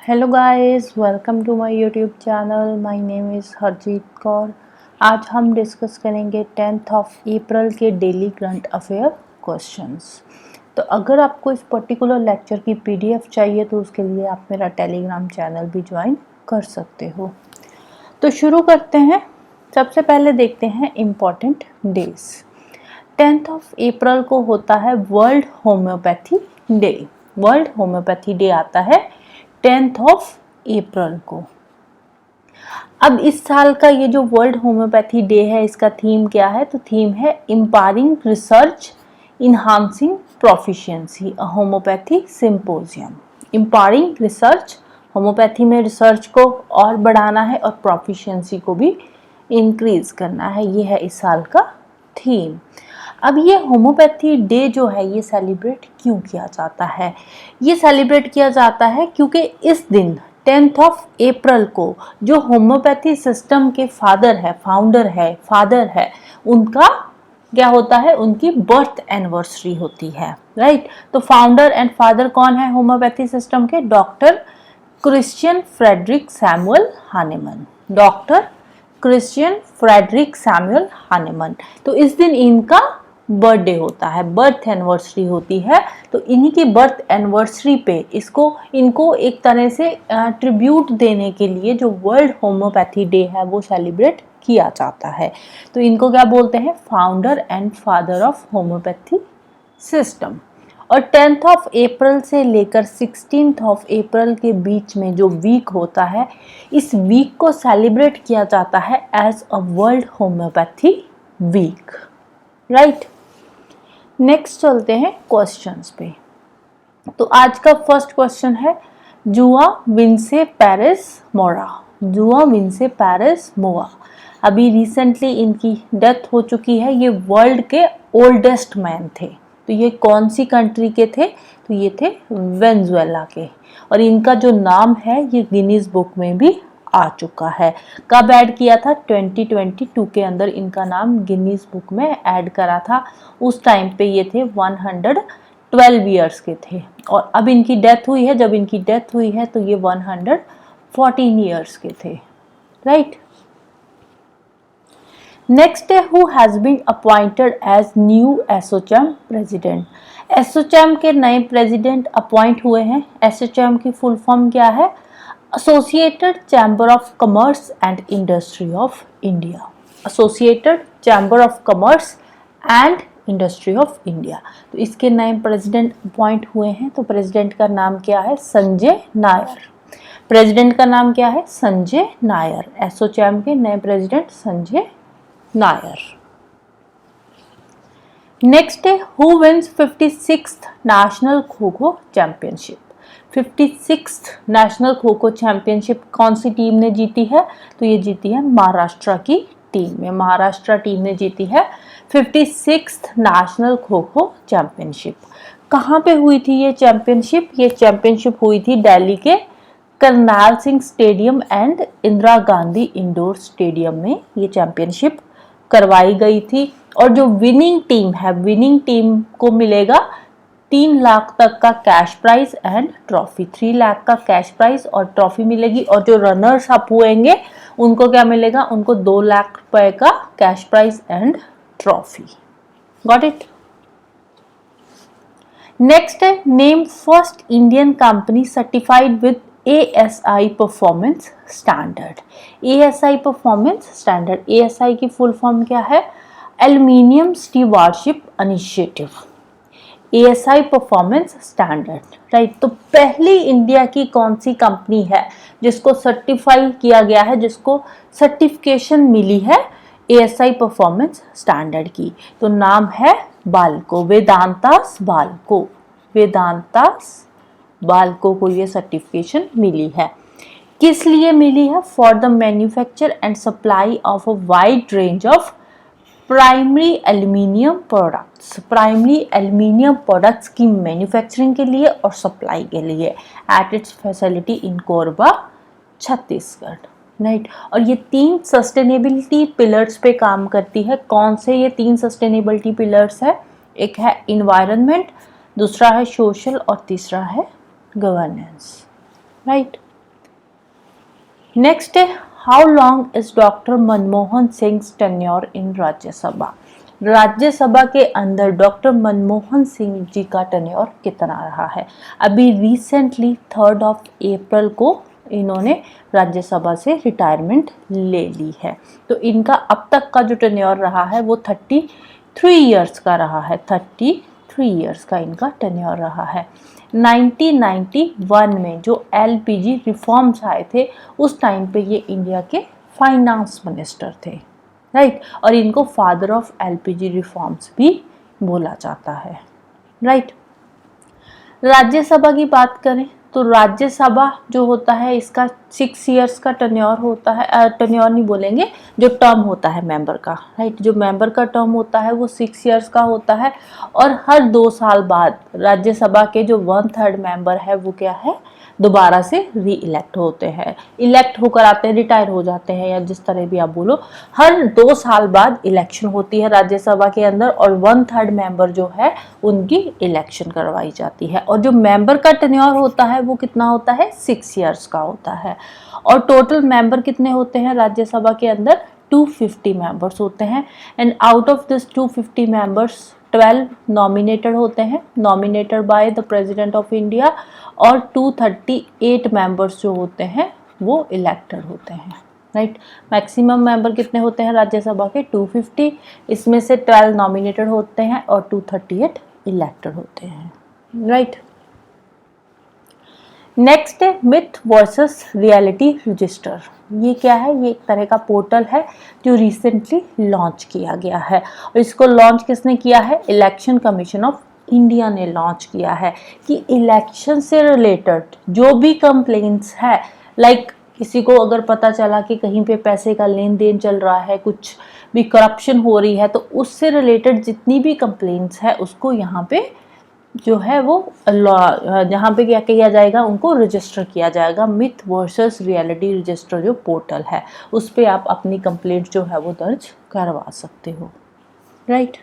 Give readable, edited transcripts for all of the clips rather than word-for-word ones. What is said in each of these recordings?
Hello guys, welcome to my YouTube channel. My name is Harjeet Kaur. आज हम discuss करेंगे 10th of April के daily current affair questions. तो अगर आपको इस पर्टिकुलर लेक्चर की पीडीएफ चाहिए तो उसके लिए आप मेरा टेलीग्राम चैनल भी ज्वाइन कर सकते हो। तो शुरू करते हैं। सबसे पहले देखते हैं important days. 10th of April को होता है world homeopathy day. World homeopathy day आता है 10th ऑफ अप्रैल को। अब इस साल का ये जो वर्ल्ड होम्योपैथी डे है, इसका थीम क्या है? तो थीम है empowering research enhancing proficiency, a homoeopathy symposium. Empowering research, homoeopathy में रिसर्च को और बढ़ाना है और प्रोफिशिएंसी को भी इंक्रीज करना है। ये है इस साल का थीम। अब ये होम्योपैथी डे जो है ये सेलिब्रेट क्यों किया जाता है? ये सेलिब्रेट किया जाता है क्योंकि इस दिन 10th ऑफ अप्रैल को जो होम्योपैथी सिस्टम के फादर है, उनका क्या होता है? उनकी बर्थ एनिवर्सरी होती है, राइट। तो फाउंडर एंड फादर कौन है होम्योपैथी सिस्टम के? Doctor Christian Frederick Samuel Hahnemann. Doctor Christian Frederick Samuel Hahnemann. तो इस दिन इनका बर्थडे होता है, बर्थ एनिवर्सरी होती है। तो इन्हीं की बर्थ एनिवर्सरी पे इनको एक तरह से ट्रिब्यूट देने के लिए जो वर्ल्ड होम्योपैथी डे है वो सेलिब्रेट किया जाता है। तो इनको क्या बोलते हैं? Founder and father of homeopathy system. और 10th ऑफ अप्रैल से लेकर 16th ऑफ अप्रैल के बीच में जो वीक होता है, इस वीक को सेलिब्रेट किया जाता है as a world homeopathy week, right. Next चलते हैं क्वेश्चंस पे। तो आज का फर्स्ट क्वेश्चन है जुआ विंसे पेरेस मोरा। जुआ विंसे पेरेस मोरा, अभी रिसेंटली इनकी डेथ हो चुकी है। ये वर्ल्ड के ओल्डेस्ट मैन थे। तो ये कौन सी कंट्री के थे? तो ये थे वेनेजुएला के। और इनका जो नाम है ये गिनीज बुक में भी आ चुका है। कब ऐड किया था? 2022 के अंदर इनका नाम गिनीज बुक में ऐड करा था। उस टाइम पे ये थे 112 ईयर्स के थे। और अब इनकी डेथ हुई है, जब इनकी डेथ हुई है तो ये 114 ईयर्स के थे, राइट। नेक्स्ट है who has been appointed as new ASSOCHAM president. ASSOCHAM के नए प्रेसिडेंट अपॉइंट हुए हैं। एसोचैम की फुल फॉर्म क्या है? Associated chamber of commerce and industry of India. Associated chamber of commerce and industry of India. तो इसके नए प्रेसिडेंट अपॉइंट हुए हैं। तो प्रेसिडेंट का नाम क्या है? संजय नायर। प्रेसिडेंट का नाम क्या है? संजय नायर। एसोचैम के नए प्रेसिडेंट संजय नायर। नेक्स्ट है who wins 56th national kho kho championship. 56th national kho kho championship कौन सी टीम ने जीती है? तो ये जीती है महाराष्ट्र की टीम में। महाराष्ट्र टीम ने जीती है 56th national kho kho championship. कहाँ पे हुई थी ये चैंपियनशिप? ये चैंपियनशिप हुई थी दिल्ली के Karnal Singh stadium and Indira Gandhi indoor stadium में ये चैंपियनशिप करवाई गई थी। और जो विनिंग टीम है, विनिंग टीम को मिलेगा 3 लाख तक का cash prize and trophy. 3 lakh का कैश प्राइज और ट्रॉफी मिलेगी। और जो रनर्स अप हुएंगे उनको क्या मिलेगा? उनको 2 लाख रुपए का cash prize and trophy. Got it? Next है name first Indian company certified with ASI performance standard. ASI performance standard, ASI की फुल फॉर्म क्या है? Aluminium stewardship initiative. ASI performance standard, right. तो पहली इंडिया की कौन सी कंपनी है जिसको सर्टिफाई किया गया है, जिसको सर्टिफिकेशन मिली है ASI परफॉर्मेंस स्टैंडर्ड की? तो नाम है बाल्को, वेदांतास बाल्को। वेदांतास बाल्को को ये सर्टिफिकेशन मिली है। किस लिए मिली है? For the manufacture and supply of a wide range of primary aluminium products. Primary aluminium products की मैन्युफैक्चरिंग के लिए और सप्लाई के लिए at its facility in Korba, Chhattisgarh, right. और ये 3 सस्टेनेबिलिटी पिलर्स पे काम करती है। कौन से ये 3 सस्टेनेबिलिटी पिलर्स है? एक है इन्वायरमेंट, दूसरा है सोशल और तीसरा है गवर्नेंस, राइट। नेक्स्ट है, how long is doctor Manmohan Singh tenure in Rajya Sabha. Rajya Sabha के अंदर डॉक्टर मनमोहन सिंह जी का टेन्योर कितना रहा है। अभी रिसेंटली 3 अप्रैल को इन्होंने राज्यसभा से रिटायरमेंट ले ली है। तो इनका अब तक का जो टेन्योर रहा है वो 33 ईयर्स का रहा है। 33 ईयर्स का इनका टेन्योर रहा है। 1991 में जो एलपीजी रिफॉर्म्स आए थे उस टाइम पे ये इंडिया के फाइनेंस मिनिस्टर थे, राइट। और इनको फादर ऑफ एलपीजी रिफॉर्म्स भी बोला जाता है, राइट। राज्यसभा की बात करें तो राज्यसभा जो होता है इसका 6 ईयर्स का टर्न्योर होता है। टर्न्योर नहीं बोलेंगे, जो टर्म होता है मेंबर का, राइट। जो मेंबर का टर्म होता है वो 6 ईयर्स का होता है। और हर 2 साल बाद राज्यसभा के जो 1/3 मेंबर है वो क्या है, दोबारा से री इलेक्ट होते हैं। इलेक्ट होकर आते हैं, रिटायर हो जाते हैं, या जिस तरह भी आप बोलो। हर 2 साल बाद इलेक्शन होती है राज्यसभा के अंदर और 1/3 मेंबर जो है उनकी इलेक्शन करवाई जाती है। और जो मेंबर का टेन्योर होता है वो कितना होता है, 6 ईयर्स का होता है। और टोटल मेंबर कितने होते हैं राज्यसभा के अंदर, 250 मेंबर्स होते हैं। And out of this 250 members 12 nominated होते हैं, nominated by the president of India. और 238 मेंबर्स जो होते हैं वो इलेक्टेड होते हैं, राइट। मैक्सिमम मेंबर कितने होते हैं राज्यसभा के, 250। इसमें से 12 नॉमिनेटेड होते हैं और 238 इलेक्टेड होते हैं, राइट। नेक्स्ट है मिथ वर्सेस रियलिटी रजिस्टर। ये क्या है, ये एक तरह का पोर्टल है जो रिसेंटली लॉन्च किया गया है। और इसको लॉन्च किसने किया है, इलेक्शन कमीशन ऑफ इंडिया ने लॉन्च किया है। कि इलेक्शन से रिलेटेड जो भी कंप्लेंट्स है, लाइक किसी को अगर पता चला कि कहीं पे पैसे का लेन देन चल रहा है, कुछ भी करप्शन हो रही है, तो उससे रिलेटेड जितनी भी कंप्लेंट्स है उसको यहाँ पे जो है वो जहाँ पे क्या किया जाएगा, उनको रजिस्टर किया जाएगा। मिथ वर्सेस रियलिटी रजिस्टर जो पोर्टल है उस पर आप अपनी कंप्लेंट जो है वो दर्ज करवा सकते हो, राइट।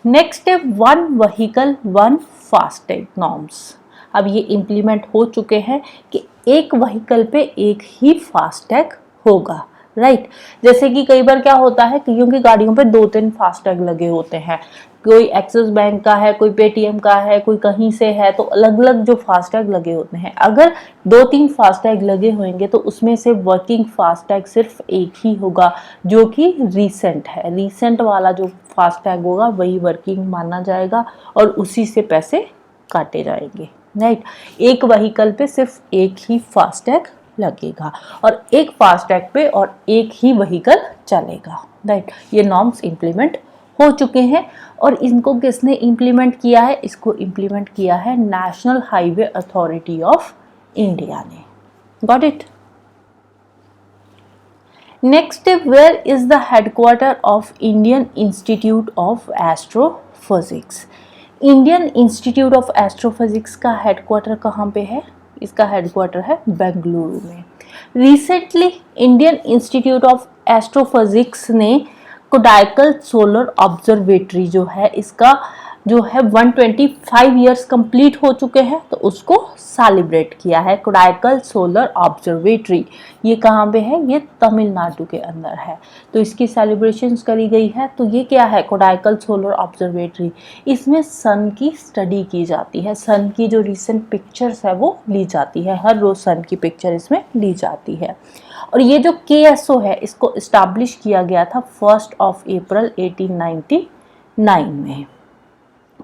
नेक्स्ट है 1 व्हीकल 1 फास्टैग नॉर्म्स। अब ये इम्प्लीमेंट हो चुके हैं कि एक व्हीकल पे एक ही फास्टैग होगा, राइट। जैसे कि कई बार क्या होता है, क्योंकि गाड़ियों पे 2-3 फास्टैग लगे होते हैं, कोई एक्सिस बैंक का है, कोई पेटीएम का है, कोई कहीं से है, तो अलग अलग जो फास्टैग लगे होते हैं। अगर 2-3 फास्टैग लगे होंगे तो उसमें से वर्किंग फास्टैग सिर्फ एक ही होगा जो कि रीसेंट है। रीसेंट वाला जो फास्टैग होगा वही वर्किंग माना जाएगा और उसी से पैसे काटे जाएंगे, राइट। एक व्हीकल पे सिर्फ एक ही फास्टैग लगेगा और एक फास्टैग पे और एक ही व्हीकल चलेगा, राइट। ये नॉर्म्स इंप्लीमेंट हो चुके हैं। और इनको किसने इंप्लीमेंट किया है, इसको इंप्लीमेंट किया है National Highway Authority of India ने। Got it. Next, where is the headquarter of Indian Institute of Astrophysics. Indian Institute of Astrophysics का हेडक्वार्टर कहाँ पे है, इसका हेडक्वार्टर है बेंगलुरु में। Recently Indian Institute of Astrophysics ने कोडाइकल सोलर ऑब्जर्वेटरी जो है, इसका जो है 125 ईयर्स कंप्लीट हो चुके हैं, तो उसको सेलिब्रेट किया है। कोडाइकल सोलर ऑब्जर्वेटरी ये कहाँ पे है, ये तमिलनाडु के अंदर है, तो इसकी सेलिब्रेशंस करी गई है। तो ये क्या है, कोडाइकल सोलर ऑब्जर्वेटरी। इसमें सन की स्टडी की जाती है, सन की जो रिसेंट पिक्चर्स है वो ली जाती है, हर रोज सन की पिक्चर इसमें ली जाती है। और ये जो KSO है इसको इस्टेब्लिश किया गया था 1 अप्रैल 1899 में।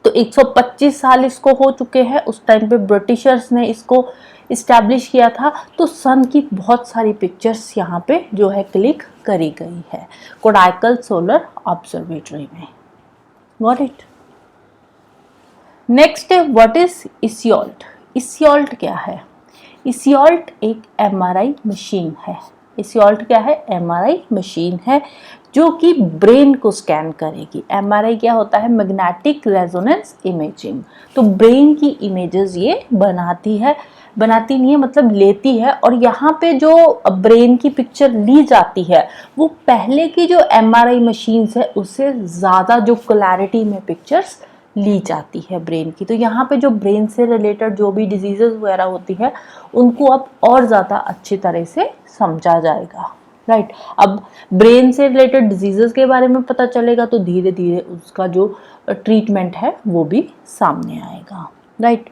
तो 125 साल इसको हो चुके हैं। उस टाइम पे ब्रिटिशर्स ने इसको इस्टेब्लिश किया था। तो सन की बहुत सारी पिक्चर्स यहाँ पे जो है क्लिक करी गई है कोडाइकल सोलर ऑब्जर्वेटरी में। Got it. नेक्स्ट है व्हाट इज इसियोल्ट। इसियोल्ट क्या है, इसियोल्ट एक MRI मशीन है। इसियोल्ट क्या है, MRI मशीन है जो कि ब्रेन को स्कैन करेगी। MRI क्या होता है, मैग्नेटिक रेजोनेंस इमेजिंग। तो ब्रेन की इमेजेस ये बनाती है, बनाती नहीं है मतलब लेती है। और यहाँ पे जो ब्रेन की पिक्चर ली जाती है वो पहले की जो MRI मशीन्स है उससे ज़्यादा जो क्लैरिटी में पिक्चर्स ली जाती है ब्रेन की। तो यहाँ पे जो ब्रेन से रिलेटेड जो भी डिजीजेस वगैरह होती है उनको अब और ज़्यादा अच्छी तरह से समझा जाएगा, राइट। अब ब्रेन से रिलेटेड डिजीजेस के बारे में पता चलेगा तो धीरे धीरे उसका जो ट्रीटमेंट है वो भी सामने आएगा, राइट।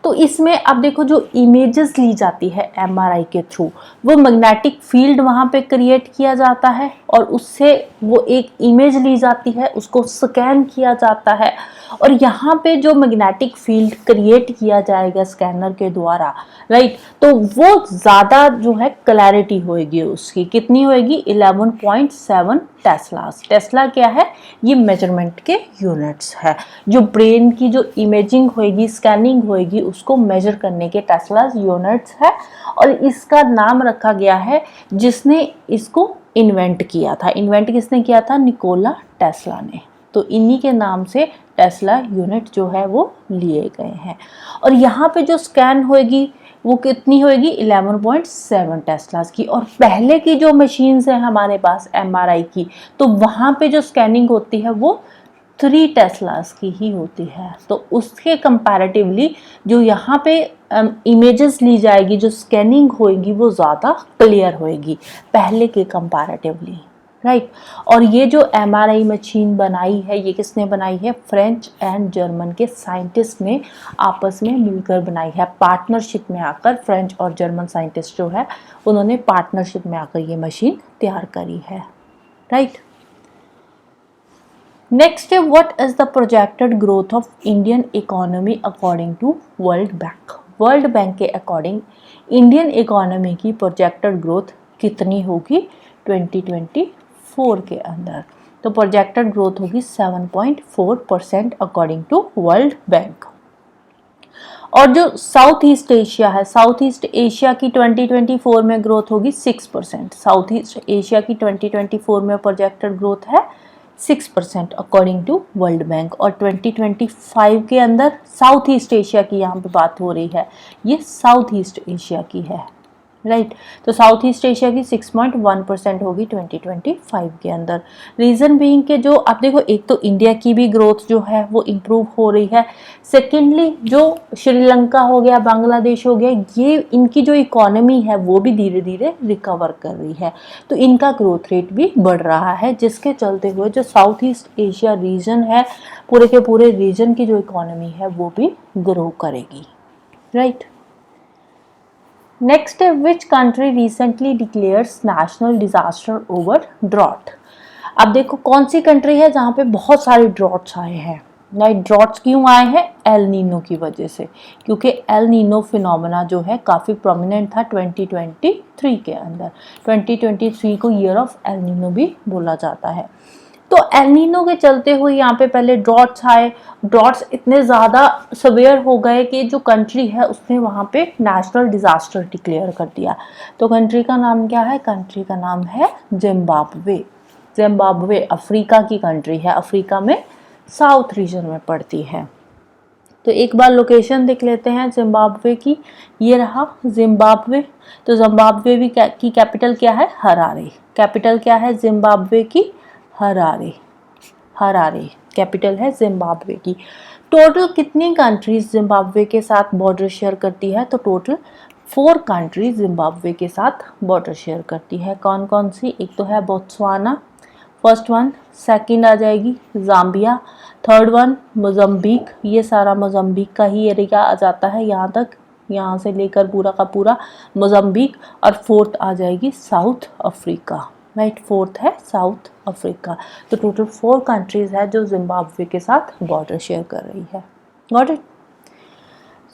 तो इसमें अब देखो जो इमेजेस ली जाती है एमआरआई के थ्रू, वो मैग्नेटिक फील्ड वहाँ पे क्रिएट किया जाता है और उससे वो एक इमेज ली जाती है, उसको स्कैन किया जाता है और यहाँ पे जो मैग्नेटिक फील्ड क्रिएट किया जाएगा स्कैनर के द्वारा, राइट, तो वो ज़्यादा जो है क्लैरिटी होएगी उसकी। कितनी होएगी? 11.7 टेस्लास। टेस्ला क्या है? ये मेजरमेंट के यूनिट्स है। जो ब्रेन की जो इमेजिंग होएगी, स्कैनिंग होएगी, उसको मेजर करने के टेस्लास यूनिट्स है और इसका नाम रखा गया है जिसने इसको इन्वेंट किया था। इन्वेंट किसने किया था? निकोला टेस्ला ने। तो इन्हीं के नाम से टेस्ला यूनिट जो है वो लिए गए हैं। और यहाँ पे जो स्कैन होएगी वो कितनी होएगी? 11.7 टेस्लास की। और पहले की जो मशीन्स है हमारे पास एमआरआई की, तो वहाँ पे जो स्कैनिंग होती है वो 3 टेस्लास की ही होती है। तो उसके कंपैरेटिवली जो यहाँ पे इमेजेस ली जाएगी, जो स्कैनिंग होएगी वो ज़्यादा क्लियर होएगी पहले के कंपैरेटिवली, राइट। और ये जो एमआरआई मशीन बनाई है ये किसने बनाई है? फ्रेंच एंड जर्मन के साइंटिस्ट ने आपस में मिलकर बनाई है, पार्टनरशिप में आकर। फ्रेंच और जर्मन साइंटिस्ट जो है उन्होंने पार्टनरशिप में आकर ये मशीन तैयार करी है, राइट। नेक्स्ट है what is the projected growth of Indian economy according to World Bank. World Bank के अकॉर्डिंग इंडियन इकोनॉमी की प्रोजेक्टेड ग्रोथ कितनी होगी 2024 के अंदर? तो प्रोजेक्टेड ग्रोथ होगी 7.4% अकॉर्डिंग टू वर्ल्ड बैंक। और जो साउथ ईस्ट एशिया है, साउथ ईस्ट एशिया की 2024 में ग्रोथ होगी 6%। साउथ ईस्ट एशिया की 2024 में प्रोजेक्टेड ग्रोथ है 6% अकॉर्डिंग टू वर्ल्ड बैंक। और 2025 के अंदर साउथ ईस्ट एशिया की यहाँ पे बात हो रही है, ये साउथ ईस्ट एशिया की है, राइट। तो साउथ ईस्ट एशिया की 6.1% होगी 2025 के अंदर। रीज़न बीइंग के जो आप देखो, एक तो इंडिया की भी ग्रोथ जो है वो इम्प्रूव हो रही है। सेकेंडली जो श्रीलंका हो गया, बांग्लादेश हो गया, ये इनकी जो इकोनॉमी है वो भी धीरे धीरे रिकवर कर रही है, तो इनका ग्रोथ रेट भी बढ़ रहा है, जिसके चलते हुए जो साउथ ईस्ट एशिया रीजन है, पूरे के पूरे रीजन की जो इकोनॉमी है वो भी ग्रो करेगी, राइट। नेक्स्ट है which country recently declares national disaster over drought. अब देखो कौन सी कंट्री है जहाँ पे बहुत सारे ड्रॉट्स आए हैं, राइट। ड्रॉट्स क्यों आए हैं? एल नीनो की वजह से, क्योंकि एल नीनो फिनोमेना जो है काफ़ी प्रोमिनेंट था 2023 के अंदर। 2023 को ईयर ऑफ एल नीनो भी बोला जाता है। तो एल नीनो के चलते हुए यहाँ पे पहले ड्रॉट्स आए, ड्रॉट्स इतने ज़्यादा सवेयर हो गए कि जो कंट्री है उसने वहाँ पे नेशनल डिज़ास्टर डिक्लेयर कर दिया। तो कंट्री का नाम क्या है? कंट्री का नाम है जिम्बाब्वे। जिम्बाब्वे अफ्रीका की कंट्री है, अफ्रीका में साउथ रीजन में पड़ती है। तो एक बार लोकेशन देख लेते हैं जिम्बाब्वे की, ये रहा जिम्बाब्वे। तो जिम्बाब्वे भी की कैपिटल क्या है? हरारे। कैपिटल क्या है जिम्बाब्वे की? हरारे। हरारे कैपिटल है जिम्बाब्वे की। टोटल कितनी कंट्रीज जिम्बाब्वे के साथ बॉर्डर शेयर करती है? तो टोटल 4 कंट्रीज जिम्बाब्वे के साथ बॉर्डर शेयर करती है। कौन कौन सी? एक तो है बोत्सवाना, फर्स्ट वन। सेकंड आ जाएगी ज़ाम्बिया, थर्ड वन मोज़म्बिक, ये सारा मोज़म्बिक का ही एरिया आ जाता है यहाँ तक, यहाँ से लेकर पूरा का पूरा मोज़म्बिक। और फोर्थ आ जाएगी साउथ अफ्रीका, राइट। फोर्थ है साउथ अफ्रीका। तो टोटल 4 कंट्रीज है जो जिम्बाब्वे के साथ बॉर्डर शेयर कर रही है। Got it?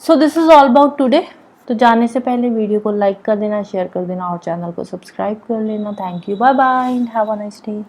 So this is all about today. तो जाने से पहले वीडियो को लाइक कर देना, शेयर कर देना और चैनल को सब्सक्राइब कर लेना। Thank you, bye bye and have a nice day.